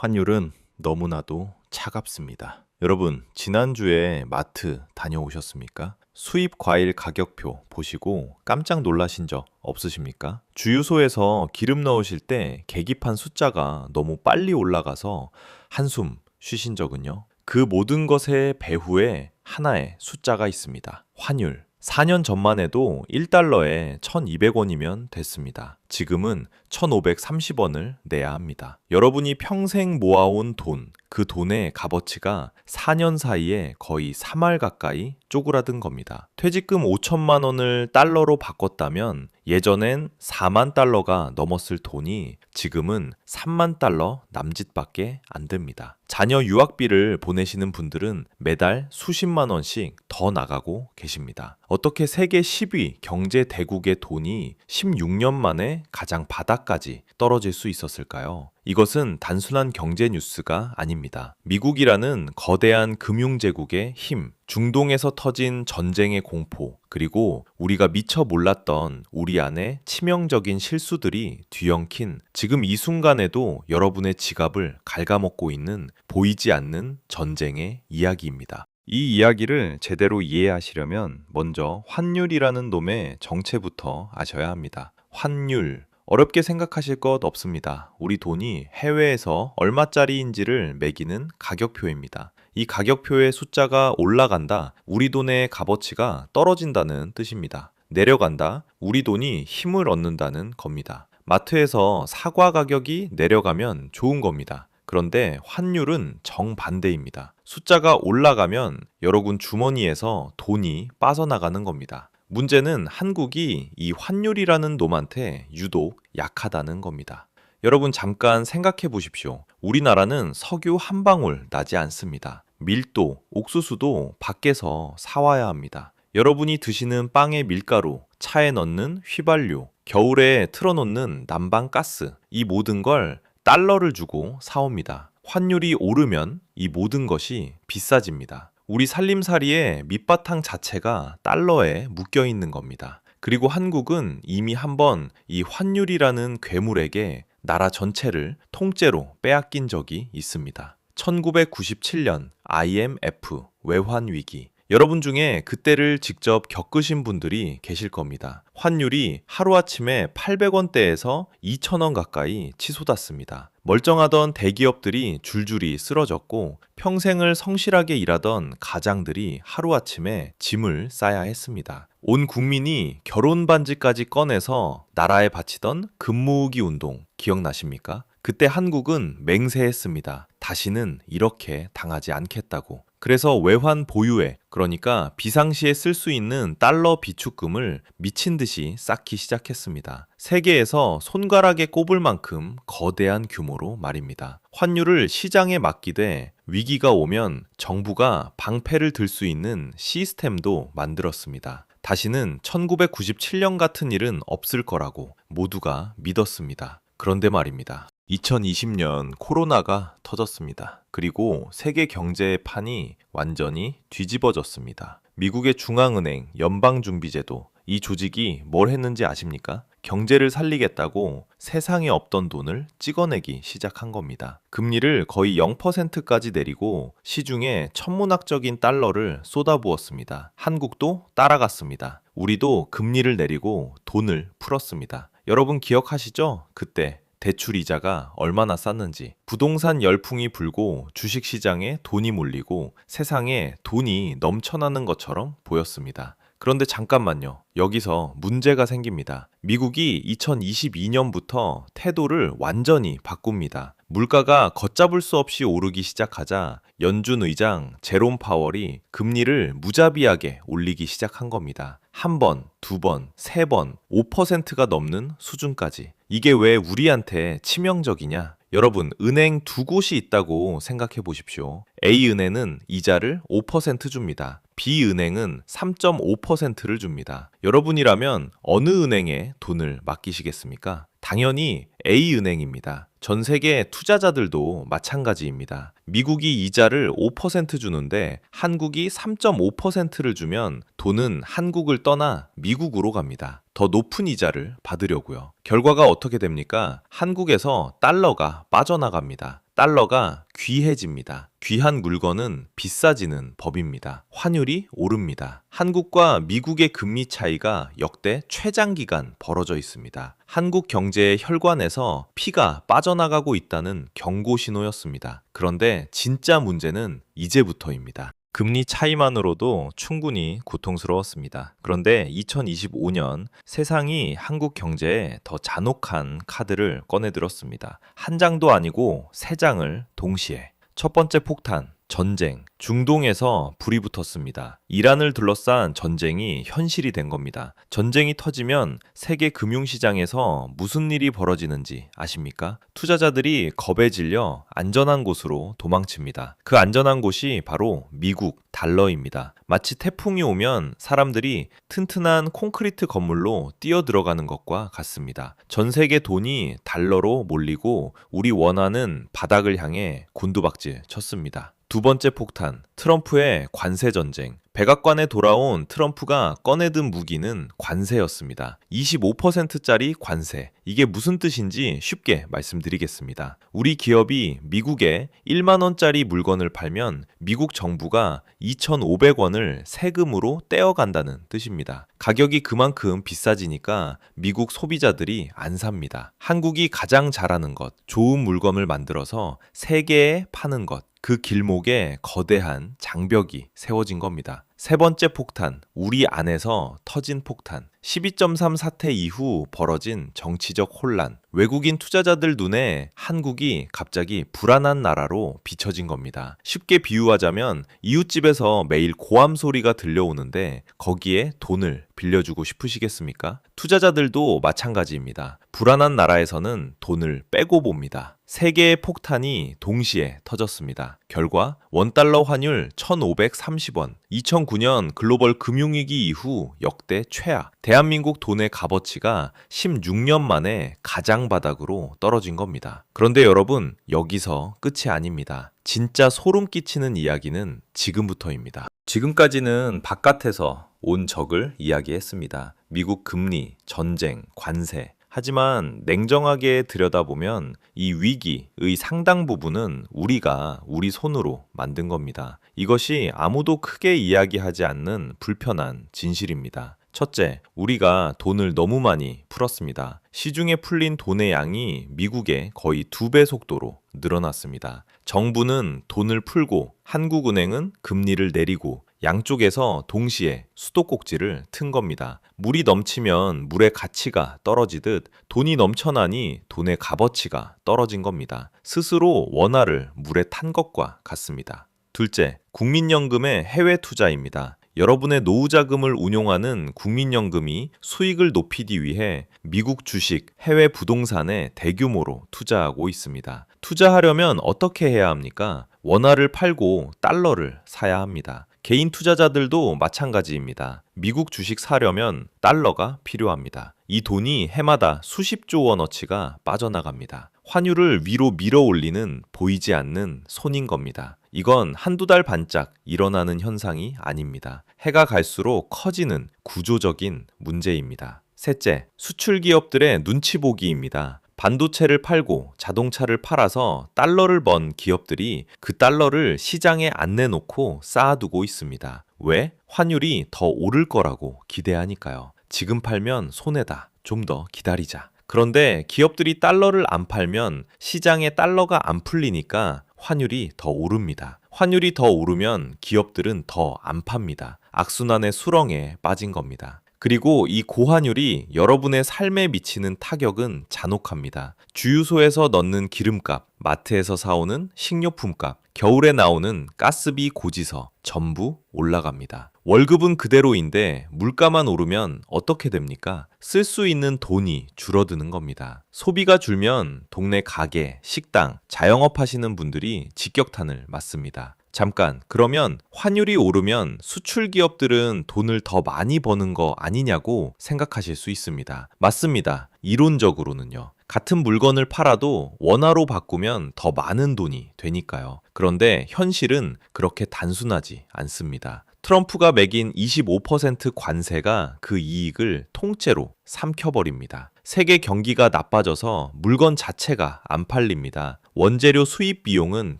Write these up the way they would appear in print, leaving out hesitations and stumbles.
환율은 너무나도 차갑습니다. 여러분, 지난주에 마트 다녀오셨습니까? 수입 과일 가격표 보시고 깜짝 놀라신 적 없으십니까? 주유소에서 기름 넣으실 때 계기판 숫자가 너무 빨리 올라가서 한숨 쉬신 적은요? 그 모든 것의 배후에 하나의 숫자가 있습니다. 환율. 4년 전만 해도 1달러에 1,200원이면 됐습니다. 지금은 1,530원을 내야 합니다. 여러분이 평생 모아온 돈, 그 돈의 값어치가 4년 사이에 거의 3할 가까이 쪼그라든 겁니다. 퇴직금 5천만 원을 달러로 바꿨다면 예전엔 4만 달러가 넘었을 돈이 지금은 3만 달러 남짓밖에 안 됩니다. 자녀 유학비를 보내시는 분들은 매달 수십만 원씩 더 나가고 계십니다. 어떻게 세계 10위 경제 대국의 돈이 16년 만에 가장 바닥까지 떨어질 수 있었을까요? 이것은 단순한 경제 뉴스가 아닙니다. 미국이라는 거대한 금융제국의 힘, 중동에서 터진 전쟁의 공포, 그리고 우리가 미처 몰랐던 우리 안에 치명적인 실수들이 뒤엉킨 지금 이 순간에도 여러분의 지갑을 갉아먹고 있는 보이지 않는 전쟁의 이야기입니다. 이 이야기를 제대로 이해하시려면 먼저 환율이라는 놈의 정체부터 아셔야 합니다. 환율. 어렵게 생각하실 것 없습니다. 우리 돈이 해외에서 얼마짜리인지를 매기는 가격표입니다. 이 가격표의 숫자가 올라간다, 우리 돈의 값어치가 떨어진다는 뜻입니다. 내려간다, 우리 돈이 힘을 얻는다는 겁니다. 마트에서 사과 가격이 내려가면 좋은 겁니다. 그런데 환율은 정반대입니다. 숫자가 올라가면 여러분 주머니에서 돈이 빠져나가는 겁니다. 문제는 한국이 이 환율이라는 놈한테 유독 약하다는 겁니다. 여러분 잠깐 생각해 보십시오. 우리나라는 석유 한 방울 나지 않습니다. 밀도, 옥수수도 밖에서 사와야 합니다. 여러분이 드시는 빵의 밀가루, 차에 넣는 휘발유, 겨울에 틀어놓는 난방가스, 이 모든 걸 달러를 주고 사옵니다. 환율이 오르면 이 모든 것이 비싸집니다. 우리 살림살이의 밑바탕 자체가 달러에 묶여 있는 겁니다. 그리고 한국은 이미 한번 이 환율이라는 괴물에게 나라 전체를 통째로 빼앗긴 적이 있습니다. 1997년 IMF 외환위기. 여러분 중에 그때를 직접 겪으신 분들이 계실 겁니다. 환율이 하루아침에 800원대에서 2,000원 가까이 치솟았습니다. 멀쩡하던 대기업들이 줄줄이 쓰러졌고 평생을 성실하게 일하던 가장들이 하루아침에 짐을 싸야 했습니다. 온 국민이 결혼 반지까지 꺼내서 나라에 바치던 금모으기 운동 기억나십니까? 그때 한국은 맹세했습니다. 다시는 이렇게 당하지 않겠다고. 그래서 외환 보유액, 그러니까 비상시에 쓸 수 있는 달러 비축금을 미친 듯이 쌓기 시작했습니다. 세계에서 손가락에 꼽을 만큼 거대한 규모로 말입니다. 환율을 시장에 맡기되 위기가 오면 정부가 방패를 들 수 있는 시스템도 만들었습니다. 다시는 1997년 같은 일은 없을 거라고 모두가 믿었습니다. 그런데 말입니다. 2020년 코로나가 터졌습니다. 그리고 세계 경제의 판이 완전히 뒤집어졌습니다. 미국의 중앙은행 연방준비제도, 이 조직이 뭘 했는지 아십니까? 경제를 살리겠다고 세상에 없던 돈을 찍어내기 시작한 겁니다. 금리를 거의 0%까지 내리고 시중에 천문학적인 달러를 쏟아부었습니다. 한국도 따라갔습니다. 우리도 금리를 내리고 돈을 풀었습니다. 여러분 기억하시죠? 그때 대출 이자가 얼마나 쌌는지. 부동산 열풍이 불고 주식시장에 돈이 몰리고 세상에 돈이 넘쳐나는 것처럼 보였습니다. 그런데 잠깐만요. 여기서 문제가 생깁니다. 미국이 2022년부터 태도를 완전히 바꿉니다. 물가가 걷잡을 수 없이 오르기 시작하자 연준 의장 제롬 파월이 금리를 무자비하게 올리기 시작한 겁니다. 한 번, 두 번, 세 번, 5%가 넘는 수준까지. 이게 왜 우리한테 치명적이냐? 여러분, 은행 두 곳이 있다고 생각해 보십시오. A은행은 이자를 5% 줍니다. B은행은 3.5%를 줍니다. 여러분이라면 어느 은행에 돈을 맡기시겠습니까? 당연히 A은행입니다. 전 세계 투자자들도 마찬가지입니다. 미국이 이자를 5% 주는데 한국이 3.5%를 주면 돈은 한국을 떠나 미국으로 갑니다. 더 높은 이자를 받으려고요. 결과가 어떻게 됩니까? 한국에서 달러가 빠져나갑니다. 달러가 귀해집니다. 귀한 물건은 비싸지는 법입니다. 환율이 오릅니다. 한국과 미국의 금리 차이가 역대 최장기간 벌어져 있습니다. 한국 경제의 혈관에서 피가 빠져나가고 있다는 경고 신호였습니다. 그런데 진짜 문제는 이제부터입니다. 금리 차이만으로도 충분히 고통스러웠습니다. 그런데 2025년 세상이 한국 경제에 더 잔혹한 카드를 꺼내들었습니다. 한 장도 아니고 세 장을 동시에. 첫 번째 폭탄, 전쟁. 중동에서 불이 붙었습니다. 이란을 둘러싼 전쟁이 현실이 된 겁니다. 전쟁이 터지면 세계 금융시장에서 무슨 일이 벌어지는지 아십니까? 투자자들이 겁에 질려 안전한 곳으로 도망칩니다. 그 안전한 곳이 바로 미국 달러입니다. 마치 태풍이 오면 사람들이 튼튼한 콘크리트 건물로 뛰어 들어가는 것과 같습니다. 전 세계 돈이 달러로 몰리고 우리 원화는 바닥을 향해 곤두박질 쳤습니다. 두 번째 폭탄, 트럼프의 관세 전쟁. 백악관에 돌아온 트럼프가 꺼내든 무기는 관세였습니다. 25%짜리 관세. 이게 무슨 뜻인지 쉽게 말씀드리겠습니다. 우리 기업이 미국에 1만 원짜리 물건을 팔면 미국 정부가 2,500원을 세금으로 떼어간다는 뜻입니다. 가격이 그만큼 비싸지니까 미국 소비자들이 안 삽니다. 한국이 가장 잘하는 것, 좋은 물건을 만들어서 세계에 파는 것. 그 길목에 거대한 장벽이 세워진 겁니다. 세 번째 폭탄, 우리 안에서 터진 폭탄. 12.3 사태 이후 벌어진 정치적 혼란. 외국인 투자자들 눈에 한국이 갑자기 불안한 나라로 비춰진 겁니다. 쉽게 비유하자면 이웃집에서 매일 고함 소리가 들려오는데 거기에 돈을 빌려주고 싶으시겠습니까? 투자자들도 마찬가지입니다. 불안한 나라에서는 돈을 빼고 봅니다. 세 개의 폭탄이 동시에 터졌습니다. 결과 원달러 환율 1,530원. 2009년 글로벌 금융위기 이후 역대 최악. 대한민국 돈의 값어치가 16년 만에 가장 바닥으로 떨어진 겁니다. 그런데 여러분, 여기서 끝이 아닙니다. 진짜 소름 끼치는 이야기는 지금부터입니다. 지금까지는 바깥에서 온 적을 이야기했습니다. 미국 금리, 전쟁, 관세. 하지만 냉정하게 들여다보면 이 위기의 상당 부분은 우리가 우리 손으로 만든 겁니다. 이것이 아무도 크게 이야기하지 않는 불편한 진실입니다. 첫째, 우리가 돈을 너무 많이 풀었습니다. 시중에 풀린 돈의 양이 미국의 거의 2배 속도로 늘어났습니다. 정부는 돈을 풀고 한국은행은 금리를 내리고 양쪽에서 동시에 수도꼭지를 튼 겁니다. 물이 넘치면 물의 가치가 떨어지듯 돈이 넘쳐나니 돈의 값어치가 떨어진 겁니다. 스스로 원화를 물에 탄 것과 같습니다. 둘째, 국민연금의 해외 투자입니다. 여러분의 노후 자금을 운용하는 국민연금이 수익을 높이기 위해 미국 주식, 해외 부동산에 대규모로 투자하고 있습니다. 투자하려면 어떻게 해야 합니까? 원화를 팔고 달러를 사야 합니다. 개인 투자자들도 마찬가지입니다. 미국 주식 사려면 달러가 필요합니다. 이 돈이 해마다 수십조 원어치가 빠져나갑니다. 환율을 위로 밀어 올리는 보이지 않는 손인 겁니다. 이건 한두 달 반짝 일어나는 현상이 아닙니다. 해가 갈수록 커지는 구조적인 문제입니다. 셋째, 수출 기업들의 눈치 보기입니다. 반도체를 팔고 자동차를 팔아서 달러를 번 기업들이 그 달러를 시장에 안 내놓고 쌓아두고 있습니다. 왜? 환율이 더 오를 거라고 기대하니까요. 지금 팔면 손해다. 좀 더 기다리자. 그런데 기업들이 달러를 안 팔면 시장에 달러가 안 풀리니까 환율이 더 오릅니다. 환율이 더 오르면 기업들은 더 안 팝니다. 악순환의 수렁에 빠진 겁니다. 그리고 이 고환율이 여러분의 삶에 미치는 타격은 잔혹합니다. 주유소에서 넣는 기름값, 마트에서 사오는 식료품값, 겨울에 나오는 가스비 고지서 전부 올라갑니다. 월급은 그대로인데 물가만 오르면 어떻게 됩니까? 쓸 수 있는 돈이 줄어드는 겁니다. 소비가 줄면 동네 가게, 식당, 자영업 하시는 분들이 직격탄을 맞습니다. 잠깐, 그러면 환율이 오르면 수출 기업들은 돈을 더 많이 버는 거 아니냐고 생각하실 수 있습니다. 맞습니다. 이론적으로는요. 같은 물건을 팔아도 원화로 바꾸면 더 많은 돈이 되니까요. 그런데 현실은 그렇게 단순하지 않습니다. 트럼프가 매긴 25% 관세가 그 이익을 통째로 삼켜버립니다. 세계 경기가 나빠져서 물건 자체가 안 팔립니다. 원재료 수입 비용은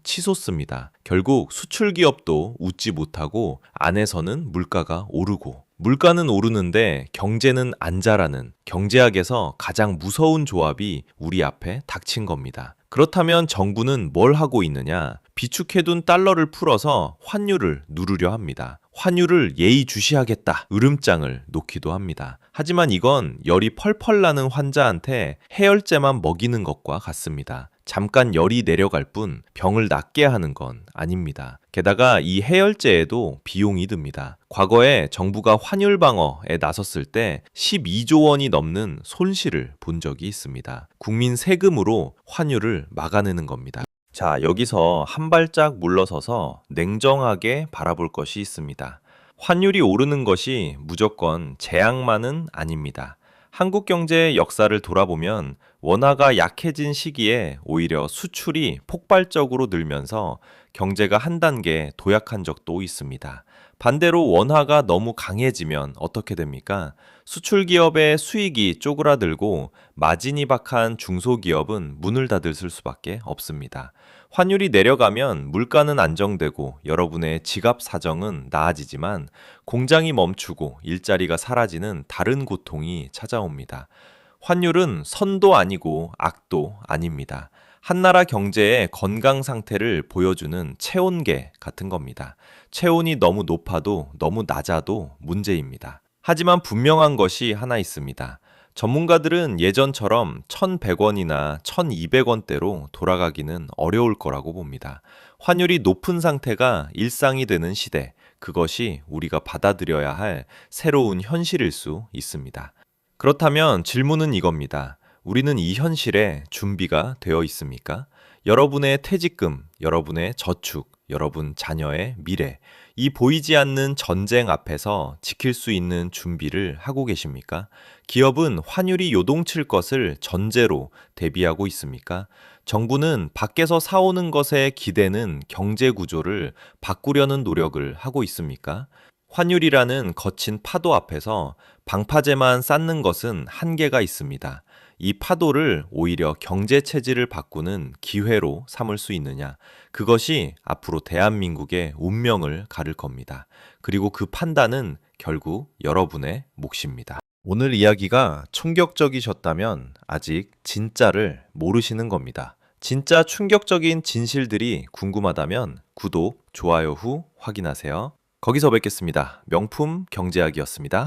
치솟습니다. 결국 수출 기업도 웃지 못하고 안에서는 물가가 오르고 물가는 오르는데 경제는 안 자라는 경제학에서 가장 무서운 조합이 우리 앞에 닥친 겁니다. 그렇다면 정부는 뭘 하고 있느냐? 비축해둔 달러를 풀어서 환율을 누르려 합니다. 환율을 예의주시하겠다 으름장을 놓기도 합니다. 하지만 이건 열이 펄펄 나는 환자한테 해열제만 먹이는 것과 같습니다. 잠깐 열이 내려갈 뿐 병을 낫게 하는 건 아닙니다. 게다가 이 해열제에도 비용이 듭니다. 과거에 정부가 환율 방어에 나섰을 때 12조 원이 넘는 손실을 본 적이 있습니다. 국민 세금으로 환율을 막아내는 겁니다. 자, 여기서 한 발짝 물러서서 냉정하게 바라볼 것이 있습니다. 환율이 오르는 것이 무조건 재앙만은 아닙니다. 한국 경제의 역사를 돌아보면 원화가 약해진 시기에 오히려 수출이 폭발적으로 늘면서 경제가 한 단계 도약한 적도 있습니다. 반대로 원화가 너무 강해지면 어떻게 됩니까? 수출 기업의 수익이 쪼그라들고 마진이 박한 중소기업은 문을 닫을 수밖에 없습니다. 환율이 내려가면 물가는 안정되고 여러분의 지갑 사정은 나아지지만 공장이 멈추고 일자리가 사라지는 다른 고통이 찾아옵니다. 환율은 선도 아니고 악도 아닙니다. 한나라 경제의 건강 상태를 보여주는 체온계 같은 겁니다. 체온이 너무 높아도 너무 낮아도 문제입니다. 하지만 분명한 것이 하나 있습니다. 전문가들은 예전처럼 1,100원이나 1,200원대로 돌아가기는 어려울 거라고 봅니다. 환율이 높은 상태가 일상이 되는 시대, 그것이 우리가 받아들여야 할 새로운 현실일 수 있습니다. 그렇다면 질문은 이겁니다. 우리는 이 현실에 준비가 되어 있습니까? 여러분의 퇴직금, 여러분의 저축, 여러분 자녀의 미래, 이 보이지 않는 전쟁 앞에서 지킬 수 있는 준비를 하고 계십니까? 기업은 환율이 요동칠 것을 전제로 대비하고 있습니까? 정부는 밖에서 사오는 것에 기대는 경제 구조를 바꾸려는 노력을 하고 있습니까? 환율이라는 거친 파도 앞에서 방파제만 쌓는 것은 한계가 있습니다. 이 파도를 오히려 경제 체질을 바꾸는 기회로 삼을 수 있느냐? 그것이 앞으로 대한민국의 운명을 가를 겁니다. 그리고 그 판단은 결국 여러분의 몫입니다. 오늘 이야기가 충격적이셨다면 아직 진짜를 모르시는 겁니다. 진짜 충격적인 진실들이 궁금하다면 구독, 좋아요 후 확인하세요. 거기서 뵙겠습니다. 명품 경제학이었습니다.